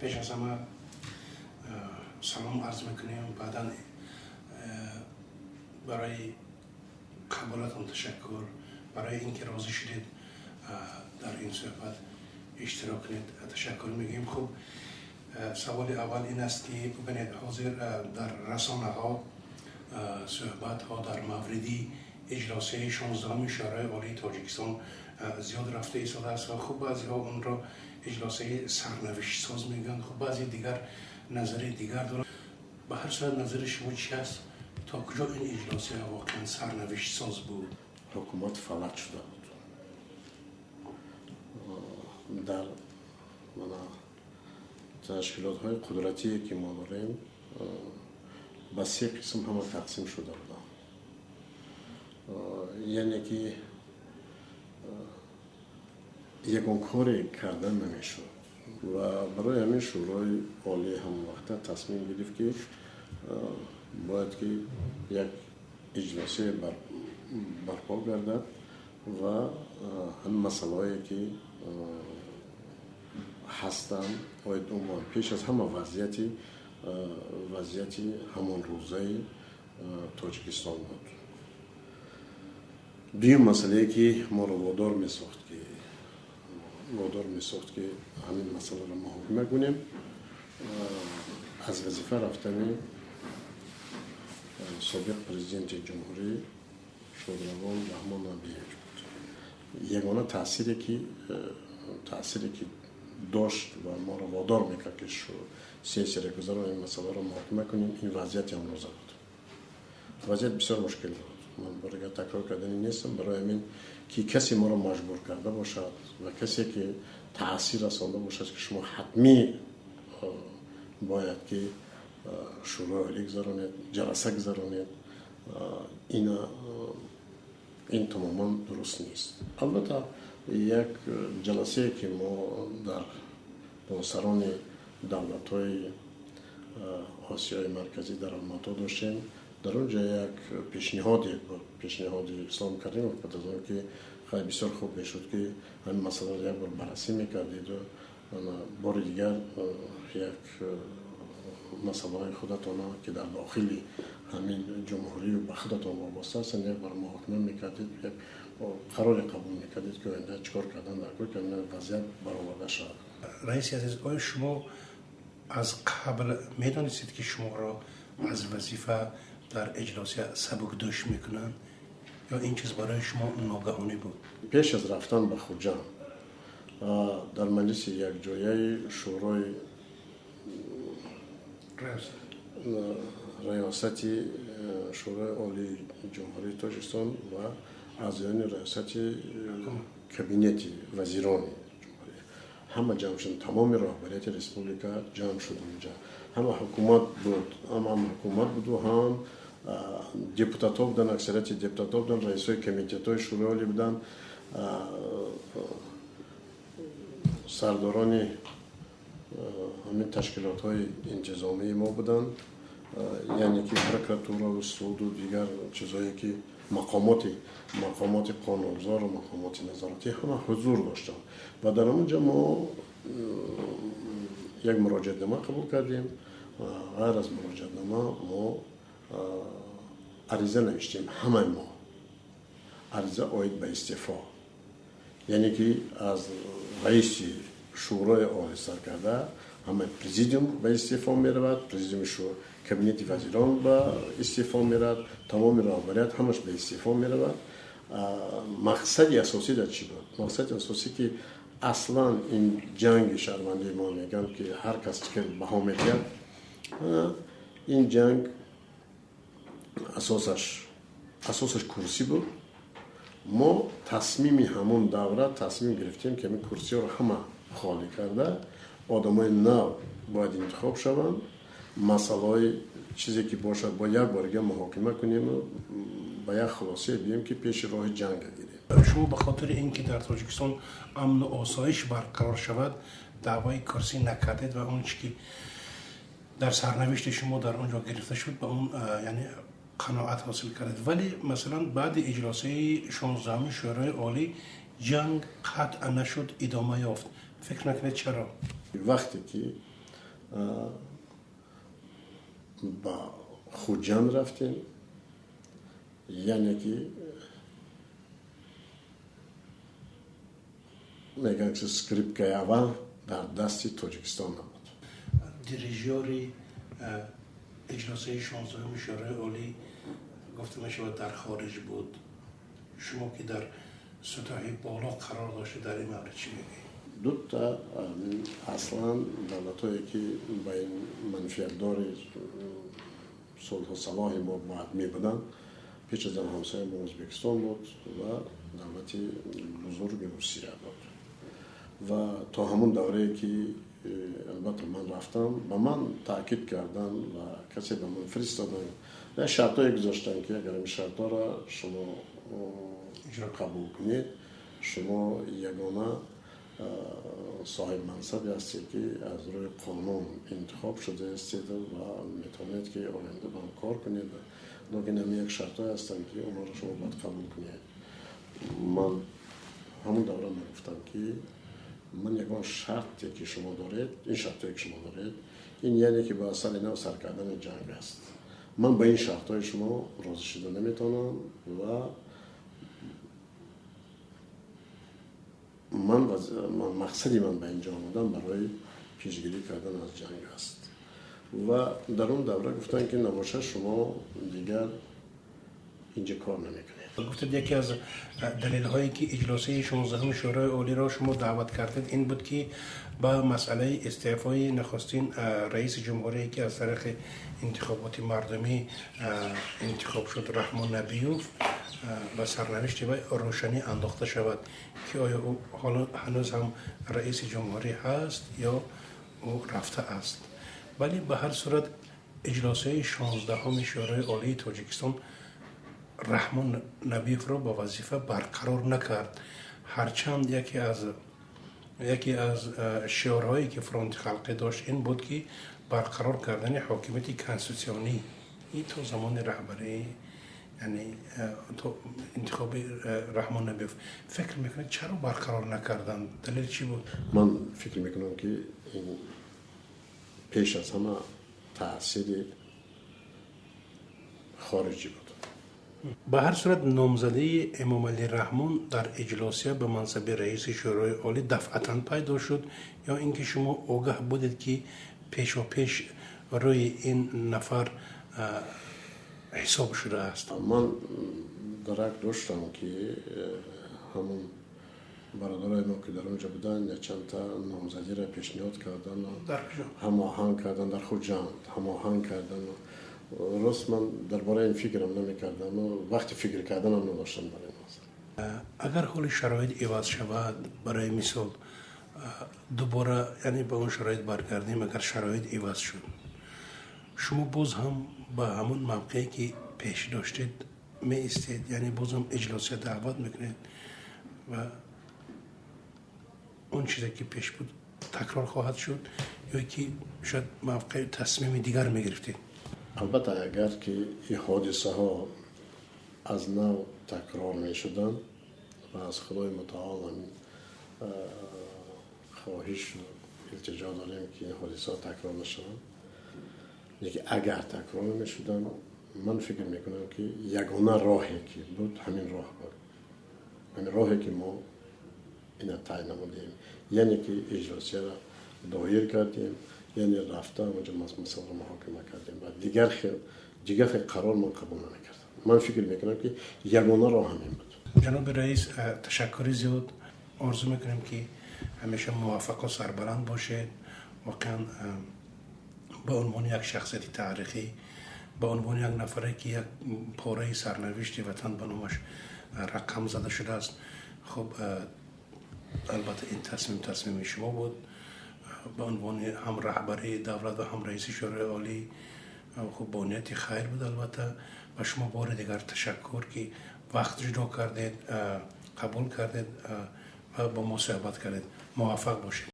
پیش از همه سلام عرض میکنیم. بعدا برای قبولتون تشکر، برای اینکه راضی شدید در این صحبت اشتراک کنید تشکر میگیم. خب سوال اول این است که ببینید حاضر در رسانه ها صحبت ها در موردی اجلاس 16 شورای عالی تاجیکستان زیاد رفته ایستاده است. خب بعضی ها اون را اجلاس سرنوشت ساز میگن، خب بعضی دیگر نظر دیگر دارن. به هر صورت نظر شما چی است؟ تا کجا این اجلاس واقعا سرنوشت ساز بود؟ حکومت فلج شده بود. در تشکیلات های قدرتی که ما داریم به 3 قسم همه تقسیم شده بودن. یعنی که یکون کاری کردن نمیشد و برای همین شورای عالی هم وقت تصمیم گرفت که باید که یک اجلاسی برپا گردد و هم مسائلی که هستند باید عنوان پیش از همه وضعیتی همون روزه تاجیکستان بود. دویم مسئله که ما رو وادار می‌ساخت که همین مسئله رو محاکمه کنیم از وظیفه رفتن سابق پرزیدنت جمهوری شادروان رحمان نبیه‌چ بود. یگانه تأثیری که داشت و ما رو وادار میکرد که سیاسی گذار این مسئله رو محاکمه کنیم این وضعیت امروزه بود. وضعیت بسیار مشکل بود. من برای تکرار کردنی نیستم، برای همین که کسی ما رو مجبور کرده باشد و کسی که تأثیر رسانده باشد که شما حتمی باید که شورای عالی گذارانید، جلسه گذارانید، این تماما درست نیست. البته یک جلسه که ما با سران دولت‌های آسیای مرکزی در الماتا داشتیم، در اونجا یک پیشنهادی اسلام کردیم بعد از اون که خیلی بسیار خوب میشد که همین مسئله را یک بار بررسی میکردید و بار دیگر یک مسئله خودتان که در داخل همین جمهوری و به خودتان وابسته هستند یک بار محاکمه میکردید، یک قرار قبول میکردید که آینده چیکار کردن در کار کردن وضعیت برآورده شد. رئیس عزیز، آیا شما از قبل میدانستید که شما را از وظیفه در اجلاس سبکدوش میکنن یا این چیز برای شما ناگهانی بود؟ پیش از رفتن به خوجا در مجلس یک جایه شورای ریاستی شورای عالی جمهوری تاجیکستان و اعضایان ریاست کابینت وزیران جمهوری همه جمع شدن، تمام رهبریت ریسپوبلیکا جمع شد اونجا. همه حکومت بود و هم دیپوتات ها بودن، اکثریت دیپوتات ها بودن، رئیس های کمیته های شورای عالی بودن، سرداران همین تشکیلات های انتظامی ما بودن، یعنی که پرکراتورا و سود و دیگر چیزایی که مقامات قانونگذار و مقامات نظارتی همه حضور داشتن و در اونجا ما یک مراجعه‌نامه قبول کردیم. غیر از مراجعه‌نامه ما عریضه نوشتیم، همه ما عریضه عاید به استعفا، یعنی که از رئیس شورای عالی سرکرده همه پرزیدیوم به استعفا می رود، پرزیدیوم کابینت وزیران به استعفا می رود، تمام رهبریت همش به استعفا می رود. مقصد اساسی در چی بود؟ مقصد اساسی که اصلا این جنگ شهروندی ما میگن که هر کس که بها میدهد این جنگ اساسش کرسی بود. ما تصمیم همون دوره تصمیم گرفتیم که این کرسی رو همه خالی کرده، آدمای نو باید انتخاب شوند، مسئله چیزی که باشد با یک بارگه محاکمه کنیم و با یک خلاصه بیم که پیش راه جنگ گیریم. شما به خاطر اینکه در تاجیکستان امن و آسایش برقرار شود دعوای کرسی نکردید و اون چی که در سرنوشت شما در اونجا گرفته شد به اون یعنی قناعت حاصل کردید. ولی مثلا بعد اجلاس 16 شورای عالی جنگ قطع نشد، ادامه یافت. فکر نکنید چرا؟ وقتی که با خوجان رفتیم، یعنی که میگن که سکریپت که اول در دست تاجیکستان نبود. دیریژوری اجلاسه 16 شورای عالی گفته میشود در خارج بود. شما که در سطح بالا قرار داشته در این مورد چی میگی؟ دو تا اصلا دولت‌هایی که با این منفیت‌دار صلح و صلاح ما باید می بودن، پیش از آن همسایه ما ازبکستان بود و دولت بزرگ روسیه بود. و تا همون دوره که البته من رفتم به من تاکید کردن و کسی به من فرستادن و شرطایی گذاشتن که اگر این شرطا را شما قبول کنید، شما یگانه صاحب منصبی هستید که از روی قانون انتخاب شده هستید و میتونید که آینده با کار کنید. لیکن هم یک شرطایی هستن که اونا را شما باید قبول کنید. من همون دوره گفتم که من یگان شرطی که شما دارید، این شرطی که شما دارید، این یعنی که با اثر اینا سر کردن جنگ است. من با این شرطای شما راضی شده نمیتونم و مقصدی من به اینجا آمدم برای پیشگیری کردن از جنگ است. و در اون دوره گفتن که نباشه شما دیگر اینجا کار نمیکنید. گفتید یکی از دلیل هایی که اجلاسه 16 شورای عالی را شما دعوت کردید این بود که با مسئله استعفای نخستین رئیس جمهوری که از طریق انتخابات مردمی انتخاب شد، رحمان نبیوف، و سرنوشت وی روشنی انداخته شود که آیا او حالا هنوز هم رئیس جمهوری هست یا او رفته است. ولی به هر صورت اجلاسه 16 شورای عالی تاجیکستان رحمان نبیوف را با وظیفه برقرار نکرد، هرچند یکی از شعارهایی که فرانت خلقی داشت این بود که برقرار کردن حاکمیت کنستیتوسیونی این تو زمان رهبری، یعنی تو انتخاب رحمان نبیوف. فکر میکنید چرا برقرار نکردن؟ دلیل چی بود؟ من فکر میکنم که این پیش از همه تأثیر خارجی بود. به هر صورت نامزدی امام علی رحمان در اجلاسیه به منصب رئیس شورای عالی دفعتاً پیدا شد یا اینکه شما آگاه بودید که پیش روی این نفر حساب شده است؟ من درک داشتم که همون برادرای ما که در اونجا بودن چند تا نامزدی را پیشنهاد کردن و هماهنگ کردن در خود جمع هماهنگ کردن. راست من درباره این فکرم نمی‌کردم و وقتی فکر کردنم نداشتم برای این. اگر حال شرایط عوض شود، برای مثال دوباره یعنی به اون شرایط برگردیم، اگر شرایط عوض شد شما باز هم با همون موقعی که پیش داشتید می استید، یعنی باز هم اجلاسی دعوت میکنید و اون چیزی که پیش بود تکرار خواهد شد یا که شاید موقع تصمیم دیگر میگرفتید؟ البته اگر که این حادثه ها از نو تکرار می شدن و از خدای متعال خواهش و التجا داریم که این حادثه ها تکرار نشدن، یکی اگر تکرار می شدن من فکر می کنم که یگانه راهی که بود همین راه بود، همین راهی که ما این تعیین نمودیم، یعنی که اجلاسیه را دایر کردیم، یعنی رفته اونجا مسئله را محاکمه کردیم و دیگر قرار ما قبول نمیکردم. من فکر میکنم که یگانه راه همین بود. جناب رئیس تشکری زیاد آرزو میکنیم که همیشه موفق و سربلند باشید. واقعا به عنوان یک شخصیت تاریخی، به عنوان یک نفری که یک پاره سرنوشت وطن به نامش رقم زده شده است، خب البته این تصمیم شما بود به عنوان هم رهبری دولت و هم رئیس شورای عالی. خب با نیت خیر بود البته و شما بار دیگر تشکر که وقت جدا کردید، قبول کردید و با ما صحبت کردید. موفق باشید.